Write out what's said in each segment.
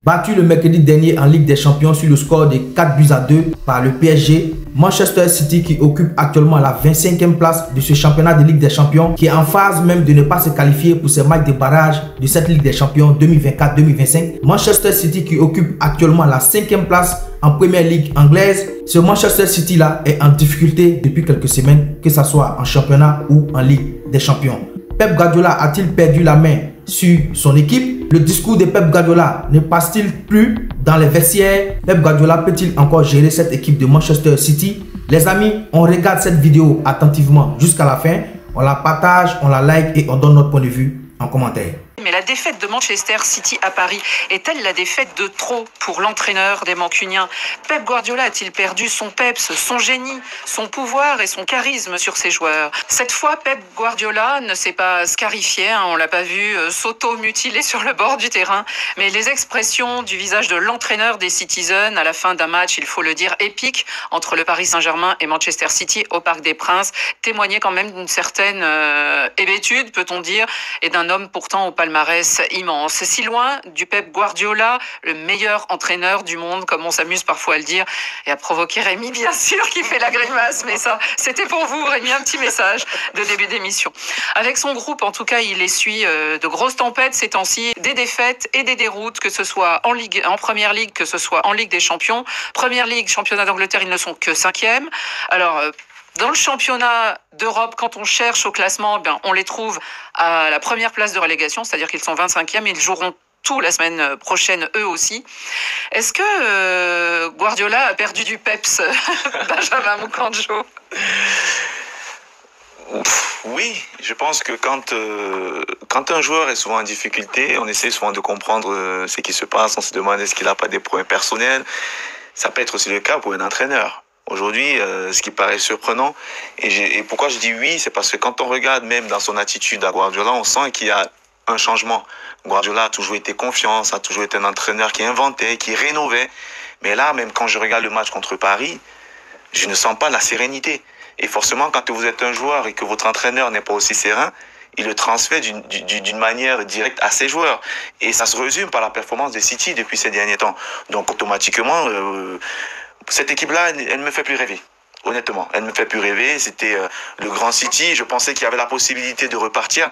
Battu le mercredi dernier en Ligue des Champions sur le score de 4-2 par le PSG, Manchester City qui occupe actuellement la 25e place de ce championnat de Ligue des Champions, qui est en phase même de ne pas se qualifier pour ces matchs de barrage de cette Ligue des Champions 2024-2025. Manchester City qui occupe actuellement la 5e place en Première Ligue anglaise. Ce Manchester City là est en difficulté depuis quelques semaines, que ce soit en championnat ou en Ligue des Champions. Pep Guardiola a-t-il perdu la main sur son équipe? Le discours de Pep Guardiola ne passe-t-il plus dans les vestiaires? Pep Guardiola peut-il encore gérer cette équipe de Manchester City? Les amis, on regarde cette vidéo attentivement jusqu'à la fin. On la partage, on la like et on donne notre point de vue en commentaire. Mais la défaite de Manchester City à Paris est-elle la défaite de trop pour l'entraîneur des Mancuniens? Pep Guardiola a-t-il perdu son peps, son génie, son pouvoir et son charisme sur ses joueurs? Cette fois, Pep Guardiola ne s'est pas scarifié, on l'a pas vu s'auto-mutiler sur le bord du terrain, mais les expressions du visage de l'entraîneur des Citizens à la fin d'un match, il faut le dire, épique entre le Paris Saint-Germain et Manchester City au Parc des Princes, témoignaient quand même d'une certaine hébétude, peut-on dire, et d'un homme pourtant au palmarès immense. Si loin du Pep Guardiola, le meilleur entraîneur du monde, comme on s'amuse parfois à le dire, et à provoquer Rémi, bien sûr, qui fait la grimace, mais ça, c'était pour vous, Rémi, un petit message de début d'émission. Avec son groupe, en tout cas, il essuie de grosses tempêtes ces temps-ci, des défaites et des déroutes, que ce soit en Première Ligue, que ce soit en Ligue des Champions. Première Ligue, championnat d'Angleterre, ils ne sont que 5e. Alors, dans le championnat d'Europe, quand on cherche au classement, on les trouve à la première place de relégation, c'est-à-dire qu'ils sont 25e et ils joueront tout la semaine prochaine, eux aussi. Est-ce que Guardiola a perdu du peps, Benjamin Moukanjo? Oui, je pense que quand un joueur est souvent en difficulté, on essaie souvent de comprendre ce qui se passe, on se demande est-ce qu'il n'a pas des problèmes personnels. Ça peut être aussi le cas pour un entraîneur. Aujourd'hui, ce qui paraît surprenant, et pourquoi je dis oui, c'est parce que quand on regarde même dans son attitude à Guardiola, on sent qu'il y a un changement. Guardiola a toujours été confiant, a toujours été un entraîneur qui inventait, qui rénovait. Mais là, même quand je regarde le match contre Paris, je ne sens pas la sérénité. Et forcément, quand vous êtes un joueur et que votre entraîneur n'est pas aussi serein, il le transfère d'une manière directe à ses joueurs. Et ça se résume par la performance de City depuis ces derniers temps. Donc automatiquement, cette équipe-là, elle ne me fait plus rêver. Honnêtement, elle ne me fait plus rêver. C'était le grand City. Je pensais qu'il y avait la possibilité de repartir.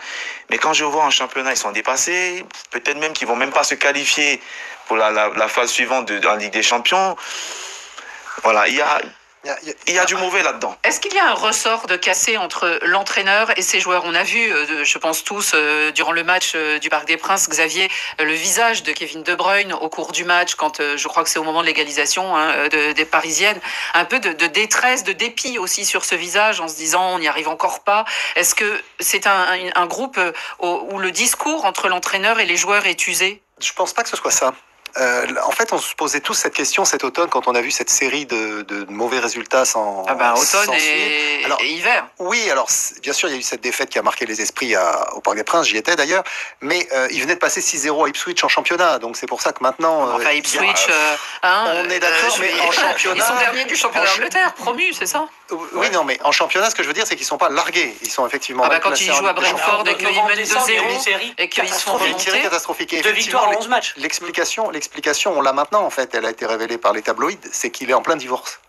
Mais quand je vois en championnat, ils sont dépassés. Peut-être même qu'ils ne vont même pas se qualifier pour la phase suivante en Ligue des Champions. Voilà, il y a du mauvais là-dedans. Est-ce qu'il y a un ressort de cassé entre l'entraîneur et ses joueurs? On a vu, je pense tous, durant le match du Parc des Princes, Xavier, le visage de Kevin De Bruyne au cours du match, quand je crois que c'est au moment de l'égalisation des Parisiennes, un peu de détresse, de dépit aussi sur ce visage, en se disant on n'y arrive encore pas. Est-ce que c'est un groupe où le discours entre l'entraîneur et les joueurs est usé? Je pense pas que ce soit ça. En fait, on se posait tous cette question cet automne quand on a vu cette série de mauvais résultats automne et hiver. Oui, alors bien sûr, il y a eu cette défaite qui a marqué les esprits au Parc des Princes, j'y étais d'ailleurs, mais il venait de passer 6-0 à Ipswich en championnat, donc c'est pour ça que maintenant... Enfin, Ipswich, on est d'accord, mais en championnat... Ils sont derniers du championnat d'Angleterre, promus, c'est ça? Oui, non, mais en championnat, ce que je veux dire, c'est qu'ils ne sont pas largués. Ils sont effectivement... quand ils jouent à Brentford et qu'ils mènent 2-0 et qu'ils sont remontés... Une série catastrophique. Deux victoires en 11 matchs. L'explication, on l'a maintenant, en fait, elle a été révélée par les tabloïds, c'est qu'il est en plein divorce.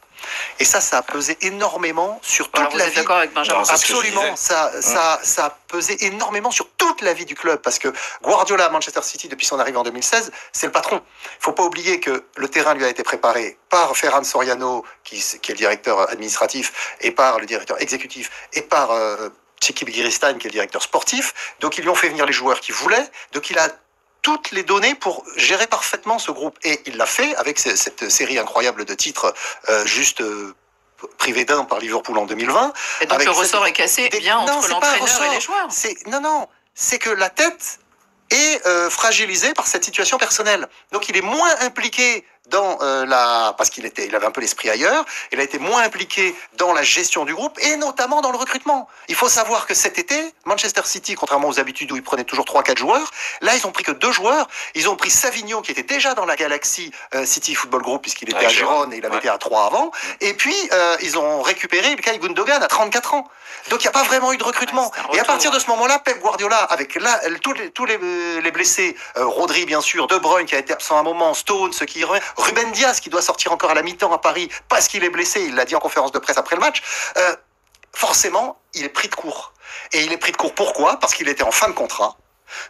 Et ça a pesé énormément sur toute la vie. Vous êtes d'accord avec Benjamin? Absolument, ça a pesé énormément sur toute la vie du club, parce que Guardiola à Manchester City, depuis son arrivée en 2016, c'est le patron. Il ne faut pas oublier que le terrain lui a été préparé par Ferran Soriano, qui est le directeur administratif, et par le directeur exécutif, et par Txiki Begiristain, qui est le directeur sportif. Donc ils lui ont fait venir les joueurs qu'il voulait, donc il a toutes les données pour gérer parfaitement ce groupe. Et il l'a fait avec cette série incroyable de titres privé d'un par Liverpool en 2020. Et donc le ressort est cassé bien entre l'entraîneur et les joueurs. Non, c'est que la tête est fragilisée par cette situation personnelle. Donc il est moins impliqué dans parce qu'il avait un peu l'esprit ailleurs, il a été moins impliqué dans la gestion du groupe et notamment dans le recrutement. Il faut savoir que cet été, Manchester City, contrairement aux habitudes où ils prenaient toujours 3-4 joueurs, là ils ont pris que 2 joueurs. Ils ont pris Savigno qui était déjà dans la Galaxy City Football Group puisqu'il était à Gérone et il avait été à 3 avant. Et puis ils ont récupéré Ilkay Gundogan à 34 ans. Donc il n'y a pas vraiment eu de recrutement. Et à partir de ce moment-là, Pep Guardiola, avec tous les blessés, Rodri bien sûr, De Bruyne qui a été absent un moment, Stones qui revient, Ruben Dias qui doit sortir encore à la mi-temps à Paris parce qu'il est blessé, il l'a dit en conférence de presse après le match, forcément il est pris de court. Et il est pris de court pourquoi ? Parce qu'il était en fin de contrat.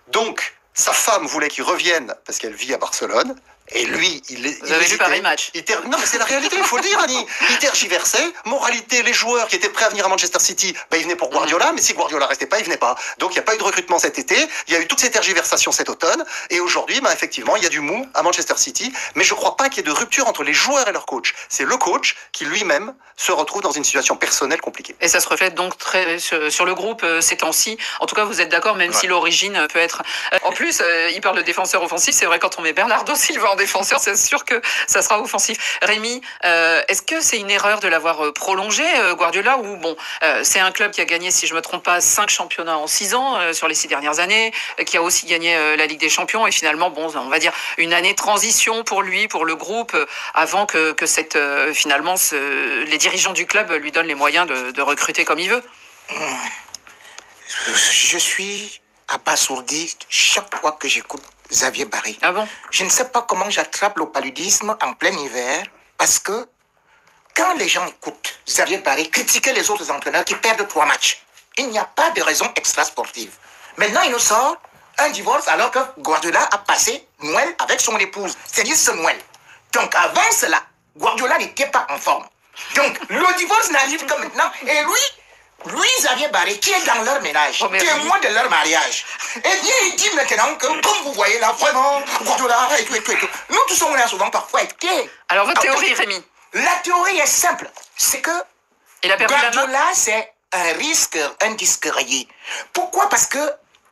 Donc sa femme voulait qu'il revienne parce qu'elle vit à Barcelone. Et lui, Vous avez vu Paris Match. Non, mais c'est la réalité, il faut le dire, Annie. Il tergiversait. Moralité, les joueurs qui étaient prêts à venir à Manchester City, ils venaient pour Guardiola, mais si Guardiola restait pas, ils venaient pas. Donc il n'y a pas eu de recrutement cet été. Il y a eu toutes ces tergiversations cet automne. Et aujourd'hui, effectivement, il y a du mou à Manchester City. Mais je ne crois pas qu'il y ait de rupture entre les joueurs et leur coach. C'est le coach qui lui-même se retrouve dans une situation personnelle compliquée. Et ça se reflète donc très sur le groupe ces temps-ci. En tout cas, vous êtes d'accord, même si l'origine peut être... En plus, il parle de défenseur offensif. C'est vrai, quand on met Bernardo Silva en défenseur, c'est sûr que ça sera offensif. Rémi, est-ce que c'est une erreur de l'avoir prolongé, Guardiola, ou bon, c'est un club qui a gagné, si je me trompe pas, 5 championnats en 6 ans, sur les 6 dernières années, qui a aussi gagné la Ligue des Champions, et finalement, bon, on va dire une année de transition pour lui, pour le groupe, avant que finalement, les dirigeants du club lui donnent les moyens de recruter comme il veut. Je suis abasourdi chaque fois que j'écoute Xavier Barry. Ah bon? Je ne sais pas comment j'attrape le paludisme en plein hiver, parce que quand les gens écoutent Xavier Barry critiquer les autres entraîneurs qui perdent 3 matchs, il n'y a pas de raison extra-sportive. Maintenant, il nous sort un divorce alors que Guardiola a passé Noël avec son épouse, c'est-à-dire ce Noël. Donc avant cela, Guardiola n'était pas en forme. Donc le divorce n'arrive que maintenant. Et lui, Xavier Barry, qui est dans leur ménage, témoin de leur mariage, eh bien, il dit maintenant que, comme vous voyez là, vraiment, Guardiola, et tout. Nous tous, on a souvent parfois été. Alors, votre théorie, Rémi? La théorie est simple. C'est que Guardiola, c'est un risque, un disque rayé. Pourquoi? Parce que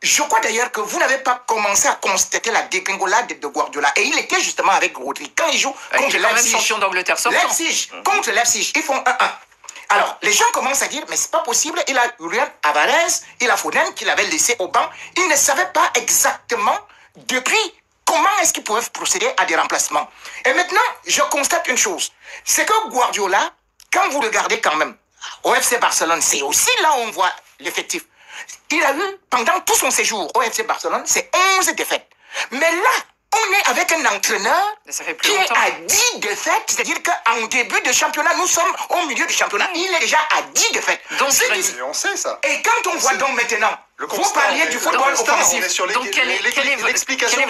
je crois d'ailleurs que vous n'avez pas commencé à constater la dégringolade de Guardiola. Et il était justement avec Rodri. Quand il joue contre Leipzig, champion d'Angleterre sortant. Contre Leipzig, ils font 1-1. Alors, les gens commencent à dire, mais c'est pas possible, il a Julian Alvarez, il a Foden qu'il avait laissé au banc. Ils ne savaient pas exactement depuis comment est-ce qu'ils pouvaient procéder à des remplacements. Et maintenant, je constate une chose, c'est que Guardiola, quand vous regardez quand même, au FC Barcelone, c'est aussi là où on voit l'effectif. Il a eu, pendant tout son séjour au FC Barcelone, c'est 11 défaites. Mais là, on est avec un entraîneur qui est à 10 défaites, c'est-à-dire qu'en début de championnat, nous sommes au milieu du championnat, il est déjà à 10 défaites. Donc, on sait ça. Et quand on voit donc maintenant, vous parliez du football offensif. Donc, quelle est votre explication?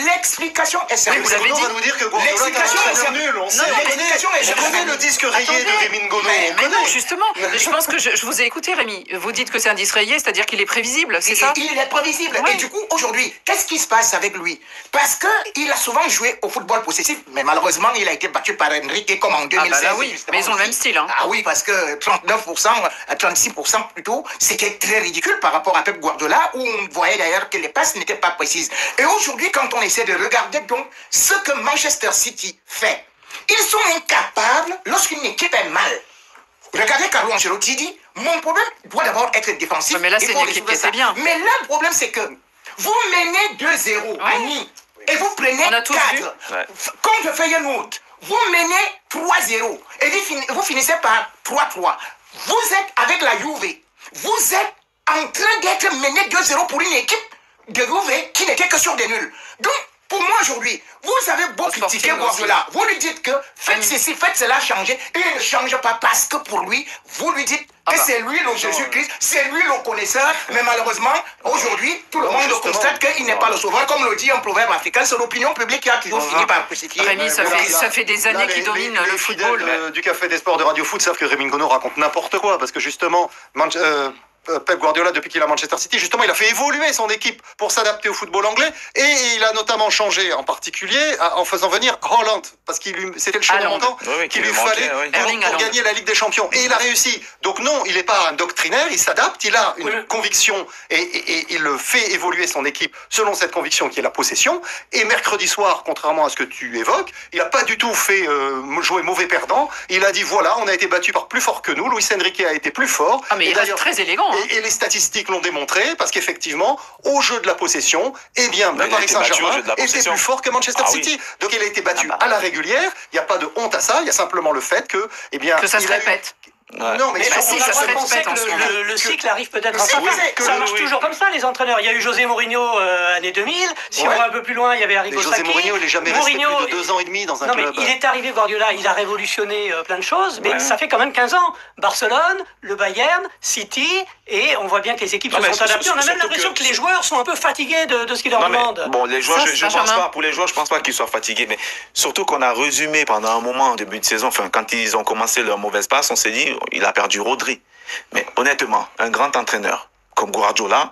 L'explication est sérieuse. Vous avez dit nous dire que Guardiola est nul, on sait. On connaît le disque rayé de Rémi Ngono. Mais non, justement, je pense que je vous ai écouté, Rémi. Vous dites que c'est un disque rayé, c'est-à-dire qu'il est prévisible, c'est ça? Il est prévisible. Et du coup, aujourd'hui, qu'est-ce qui se passe avec lui? Parce qu'il a souvent joué au football possessif, mais malheureusement, il a été battu par Enrique comme en 2016. Ah bah là, oui, mais ils ont le même style. Ah oui, parce que 39%, 36% plutôt, c'était très ridicule par rapport à Pep Guardiola, où on voyait d'ailleurs que les passes n'étaient pas précises. Et aujourd'hui, quand on essaie de regarder donc ce que Manchester City fait, ils sont incapables, lorsqu'une équipe est mal. Regardez Carlo Ancelotti dit, mon problème doit d'abord être défensif. Mais là, c'est une équipe qui était bien. Mais là, le problème, c'est que vous menez 2-0 à Nice, et vous prenez 4. Contre Feyenoord, vous menez 3-0, et vous finissez par 3-3. Vous êtes avec la Juve. Vous êtes en train d'être mené 2-0 pour une équipe de Juve qui n'était que sur des nuls. Donc, pour moi aujourd'hui, vous avez beau critiquer Guardiola, vous lui dites que faites ceci, faites cela, changez, et il ne change pas parce que pour lui, vous lui dites que c'est lui le Jésus-Christ, c'est lui le connaisseur, mais malheureusement, aujourd'hui, tout le monde constate qu'il n'est pas le sauveur, comme le dit un proverbe africain, c'est l'opinion publique qui a toujours fini par crucifier. Rémi, ça fait des années qu'il domine le football. Du Café des Sports de Radio Foot savent que Rémi Ngono raconte n'importe quoi, parce que justement, Pep Guardiola, depuis qu'il a Manchester City, justement, il a fait évoluer son équipe pour s'adapter au football anglais, et il a notamment changé, en particulier, en faisant venir Haaland, parce que c'était le chaînon montant qu'il lui fallait pour gagner la Ligue des Champions. Et il a réussi. Donc non, il n'est pas un doctrinaire, il s'adapte, il a une conviction, et il fait évoluer son équipe selon cette conviction qui est la possession. Et mercredi soir, contrairement à ce que tu évoques, il n'a pas du tout fait jouer mauvais perdant. Il a dit voilà, on a été battu par plus fort que nous, Luis Enrique a été plus fort. Ah, mais il reste très élégant. Et les statistiques l'ont démontré, parce qu'effectivement, au jeu de la possession, eh bien, le Paris Saint-Germain était plus fort que Manchester City. Donc il a été battu à la régulière. Il n'y a pas de honte à ça. Il y a simplement le fait que, eh bien, que ça se répète. Non, mais on pourrait penser que le cycle arrive peut-être ça marche toujours comme ça, les entraîneurs. Il y a eu José Mourinho année 2000. Si on va un peu plus loin, il y avait Arrigo Sacchi. José Mourinho, il n'est jamais resté plus de 2 ans et demi dans un club. Mais il est arrivé, Guardiola, il a révolutionné plein de choses, mais ça fait quand même 15 ans. Barcelone, le Bayern, City, et on voit bien que les équipes se sont adaptées. On a même l'impression que les joueurs sont un peu fatigués de ce qu'ils leur demandent. Bon, les joueurs, je pense pas, pour les joueurs, je pense pas qu'ils soient fatigués, mais surtout qu'on a résumé pendant un moment en début de saison, enfin, quand ils ont commencé leur mauvaise passe, on s'est dit, il a perdu Rodri. Mais honnêtement, un grand entraîneur comme Guardiola,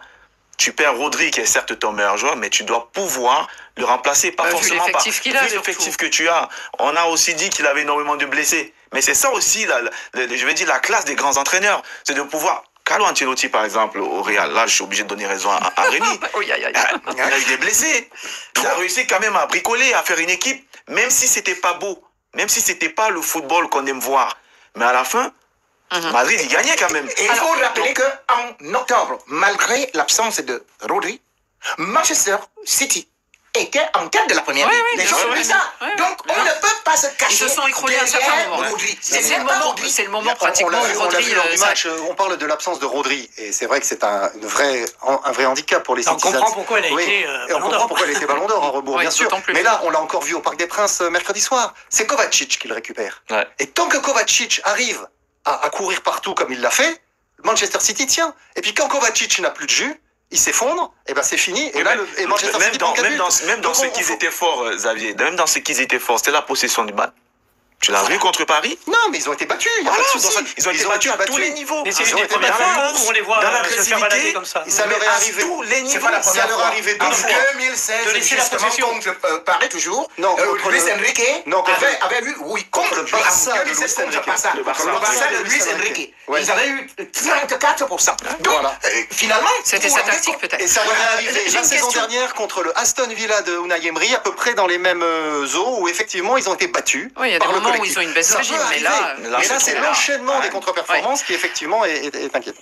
tu perds Rodri qui est certes ton meilleur joueur, mais tu dois pouvoir le remplacer, pas forcément par l'effectif que tu as. On a aussi dit qu'il avait énormément de blessés. Mais c'est ça aussi, je vais dire, la classe des grands entraîneurs, c'est de pouvoir... Carlo Ancelotti, par exemple, au Real, là, je suis obligé de donner raison à Rémi. Il a eu des blessés. Il a réussi quand même à bricoler, à faire une équipe, même si c'était pas beau, même si c'était pas le football qu'on aime voir. Mais à la fin, Madrid, il gagnait quand même. Et il faut rappeler qu'en octobre, malgré l'absence de Rodri, Manchester City était en tête de la première ligue. Les gens oublient ça. Donc, on ne peut pas se cacher. Ils se sont écroulés à un certain moment. C'est le moment pratiquement où Rodri... On parle de l'absence de Rodri, et c'est vrai que c'est un vrai handicap pour les Citizens. On comprend pourquoi elle a été Ballon d'Or. On comprend pourquoi elle était Ballon d'Or en rebours, bien sûr. Mais là, on l'a encore vu au Parc des Princes mercredi soir. C'est Kovacic qui le récupère. Et tant que Kovacic arrive à courir partout comme il l'a fait, Manchester City tient. Et puis quand Kovacic n'a plus de jus, il s'effondre, et ben c'est fini. Et là, Manchester City même dans ce qu'ils étaient forts, Xavier, même dans ce qu'ils étaient forts, c'était la possession du ballon. Tu l'as vu contre Paris? Non, mais ils ont été battus. Il y a pas de souci. Ils ont été battus à tous les niveaux. Mais c'est une des premières fois où on les voit se faire balader comme ça. Ça leur est arrivé. Tous les niveaux. C'est pas la première fois. Arrivé 2 fois. En 2016, de laisser la possession contre Paris toujours. Non, contre Luis Enrique avait eu, contre le Barça de Luis Enrique. Le Barça de Luis Enrique. Ils avaient eu 34%. Donc, finalement, c'était sa tactique peut-être. Et ça leur est arrivé la saison dernière contre le Aston Villa de Unai Emery, à peu près dans les mêmes eaux où effectivement ils ont été battus. Oui, il y a des moments où ils ont une baisse de régime, mais là c'est l'enchaînement des contre-performances qui effectivement est inquiétant.